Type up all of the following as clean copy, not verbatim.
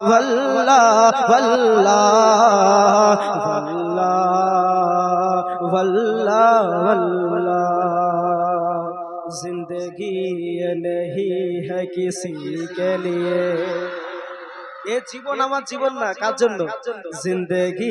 واللہ واللہ واللہ واللہ واللہ، زندگی یہ نہیں ہے کسی کے لیے، یہ জীবন আমার জীবন না কার জন্য জিন্দেগি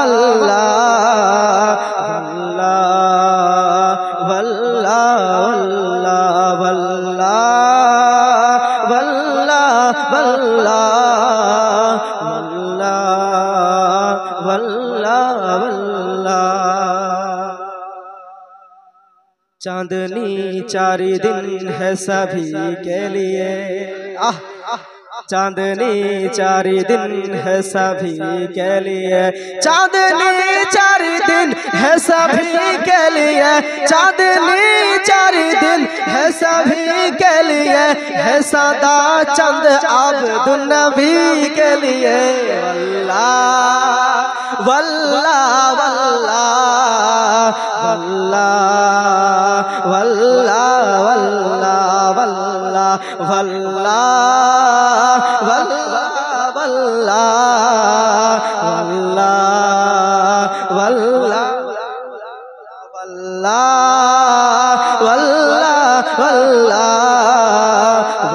واللہ واللہ واللہ واللہ واللہ واللہ واللہ واللہ چاندنی چاری دن ہے سبھی کے لیے چاندنی چاری دن ہے سبھی کے لیے چاندنی چاری دن ہے سبھی کے لیے چاندنی چاری دن ہے سبھی کے لیے ہے سادہ چند عبد النبی کے لیے واللہ واللہ واللہ واللہ واللہ واللہ واللہ واللہ واللہ واللہ واللہ واللہ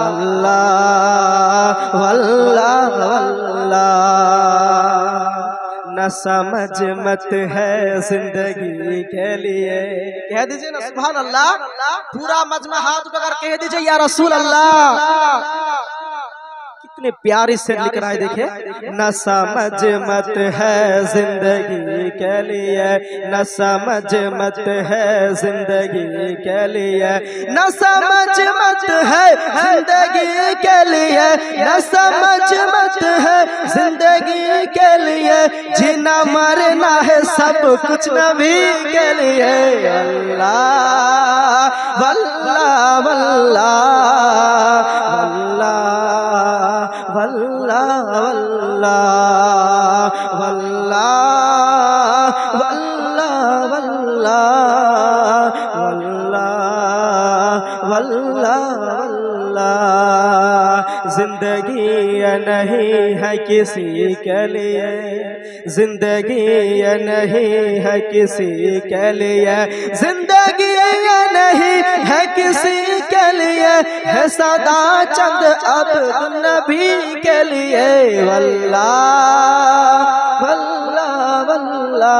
واللہ واللہ واللہ نہ سمجھ مت ہے زندگی کے لیے کہہ دیجئے نا سبحان اللہ پورا مجمع ہاتھ اٹھا کر کہہ دیجئے یا رسول اللہ کتنے پیاری سے لکھ رہا ہے دیکھیں نہ سمجھ مت ہے زندگی کے لیے نہ سمجھ مت ہے زندگی کے لیے نہ سمجھ مت ہے زندگی کے لیے نہ سمجھ مت ہے زندگی کے لیے جینا مرنا ہے سب کچھ نبی کے لیے اللہ واللہ واللہ واللہ واللہ واللہ واللہ واللہ واللہ واللہ زندگی یہ نہیں ہے کسی کے لیے زندگی یہ نہیں ہے کسی کے لیے زندگی یہ نہیں ہے کسی کے لیے ہے سادہ چند عبد النبی کے لیے واللہ واللہ واللہ